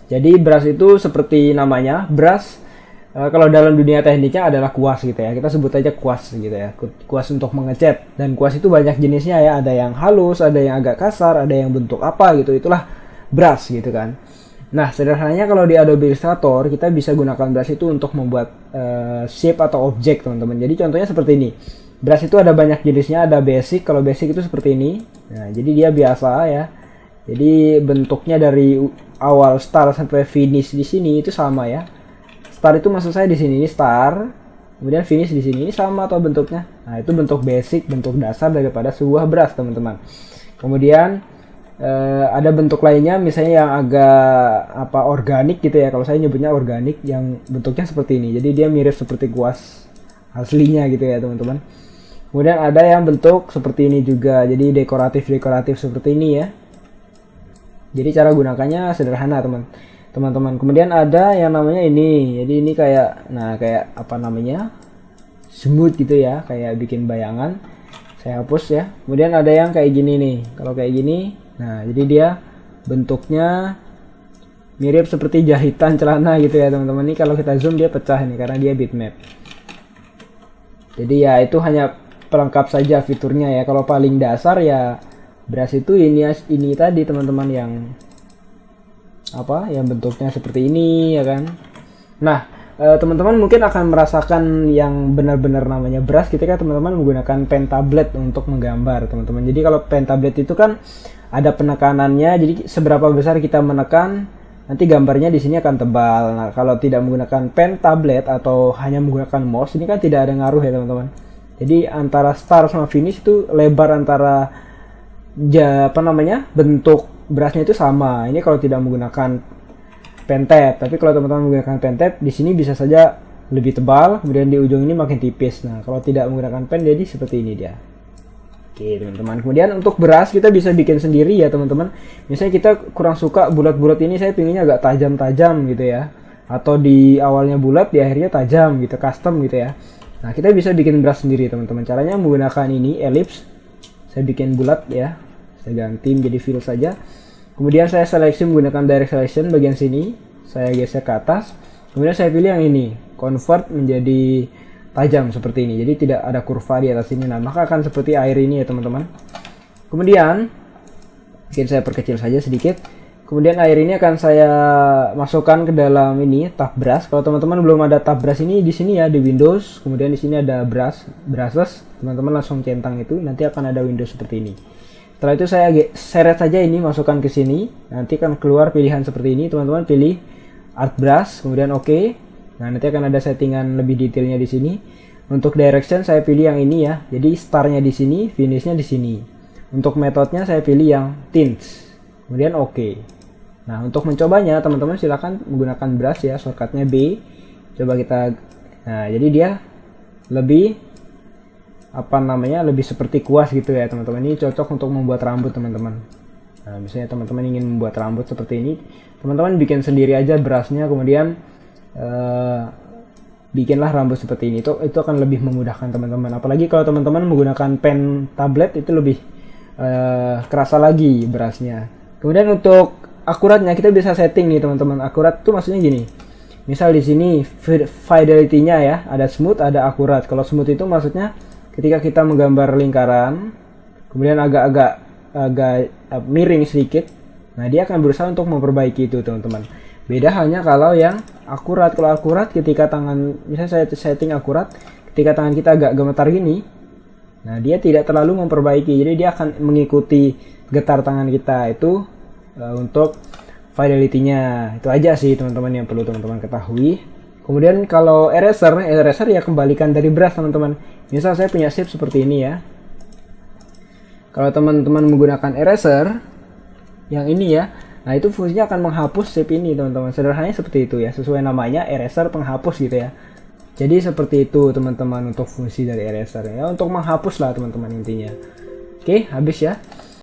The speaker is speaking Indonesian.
Jadi brush itu seperti namanya, brush kalau dalam dunia tekniknya adalah kuas gitu ya. Kita sebut aja kuas gitu ya. Kuas untuk mengecat. Dan kuas itu banyak jenisnya ya. Ada yang halus, ada yang agak kasar, ada yang bentuk apa gitu. Itulah brush gitu kan. Nah, sederhananya kalau di Adobe Illustrator kita bisa gunakan brush itu untuk membuat shape atau objek, teman-teman. Jadi contohnya seperti ini. Brush itu ada banyak jenisnya, ada basic. Kalau basic itu seperti ini. Nah, jadi dia biasa ya. Jadi bentuknya dari awal start sampai finish di sini itu sama ya. Start itu maksud saya di sini ini star, kemudian finish di sini ini sama atau bentuknya. Nah, itu bentuk basic, bentuk dasar daripada sebuah brush, teman-teman. Kemudian ada bentuk lainnya misalnya yang agak organik gitu ya. Kalau saya nyebutnya organik yang bentuknya seperti ini. Jadi dia mirip seperti kuas aslinya gitu ya, teman-teman. Kemudian ada yang bentuk seperti ini juga. Jadi dekoratif seperti ini ya. Jadi cara gunakannya sederhana, teman-teman. Kemudian ada yang namanya ini. Jadi ini kayak apa namanya? Smooth gitu ya, kayak bikin bayangan. Saya hapus ya. Kemudian ada yang kayak gini nih. Kalau kayak gini, nah jadi dia bentuknya mirip seperti jahitan celana gitu ya, teman-teman. Ini kalau kita zoom dia pecah nih karena dia bitmap. Jadi ya itu hanya pelengkap saja fiturnya ya. Kalau paling dasar ya brush itu ini tadi, teman-teman, yang bentuknya seperti ini ya kan. Nah, teman-teman mungkin akan merasakan yang benar-benar namanya brush ketika teman-teman menggunakan pen tablet untuk menggambar, teman-teman. Jadi kalau pen tablet itu kan ada penekanannya, jadi seberapa besar kita menekan nanti gambarnya di sini akan tebal. Nah, kalau tidak menggunakan pen tablet atau hanya menggunakan mouse, ini kan tidak ada ngaruh ya, teman-teman. Jadi antara start sama finish itu lebar antara bentuk brushnya itu sama. Ini kalau tidak menggunakan pen tab. Tapi kalau teman-teman menggunakan pen tab, di sini bisa saja lebih tebal, kemudian di ujung ini makin tipis. Nah, kalau tidak menggunakan pen jadi seperti ini dia. Oke, teman-teman. Kemudian untuk brush kita bisa bikin sendiri ya, teman-teman. Misalnya kita kurang suka bulat-bulat ini, saya pinginnya agak tajam-tajam gitu ya. Atau di awalnya bulat, di akhirnya tajam gitu, custom gitu ya. Nah, kita bisa bikin brush sendiri, teman-teman. Caranya menggunakan ini ellipse. Saya bikin bulat ya, saya ganti menjadi fill saja. Kemudian saya seleksi menggunakan direct selection bagian sini, saya geser ke atas. Kemudian saya pilih yang ini, convert menjadi tajam seperti ini. Jadi tidak ada kurva di atas ini. Nah, maka akan seperti air ini ya, teman-teman. Kemudian mungkin saya perkecil saja sedikit. Kemudian air ini akan saya masukkan ke dalam ini tab brush. Kalau teman-teman belum ada tab brush ini di sini ya, di Windows. Kemudian di sini ada brushes. Teman-teman langsung centang itu, nanti akan ada Windows seperti ini. Setelah itu saya seret saja ini, masukkan ke sini. Nanti akan keluar pilihan seperti ini. Teman-teman pilih art brush, kemudian oke. Nah, nanti akan ada settingan lebih detailnya di sini. Untuk direction saya pilih yang ini ya. Jadi startnya di sini, finishnya di sini. Untuk metodenya saya pilih yang tints. Kemudian oke. Nah, untuk mencobanya teman-teman silakan menggunakan brush ya, shortcutnya B. Coba kita, nah jadi dia lebih lebih seperti kuas gitu ya, teman-teman. Ini cocok untuk membuat rambut, teman-teman. Nah, misalnya teman-teman ingin membuat rambut seperti ini, teman-teman bikin sendiri aja brushnya, kemudian bikinlah rambut seperti ini. Itu akan lebih memudahkan teman-teman. Apalagi kalau teman-teman menggunakan pen tablet itu lebih kerasa lagi brushnya. Kemudian untuk akuratnya kita bisa setting nih, teman-teman. Akurat tuh maksudnya gini. Misal di sini fidelity-nya ya, ada smooth, ada akurat. Kalau smooth itu maksudnya ketika kita menggambar lingkaran, kemudian agak miring sedikit, nah dia akan berusaha untuk memperbaiki itu, teman-teman. Beda hanya kalau yang akurat. Kalau akurat ketika tangan, misalnya saya setting akurat, ketika tangan kita agak gemetar gini, nah dia tidak terlalu memperbaiki. Jadi dia akan mengikuti getar tangan kita itu untuk fidelity-nya. Itu aja sih, teman-teman, yang perlu teman-teman ketahui. Kemudian kalau eraser ya kembalikan dari brush, teman-teman. Misal saya punya shape seperti ini ya. Kalau teman-teman menggunakan eraser yang ini ya, nah itu fungsinya akan menghapus shape ini, teman-teman. Sederhananya seperti itu ya, sesuai namanya eraser penghapus gitu ya. Jadi seperti itu, teman-teman, untuk fungsi dari eraser ya, untuk menghapus lah, teman-teman, intinya. Oke, habis ya.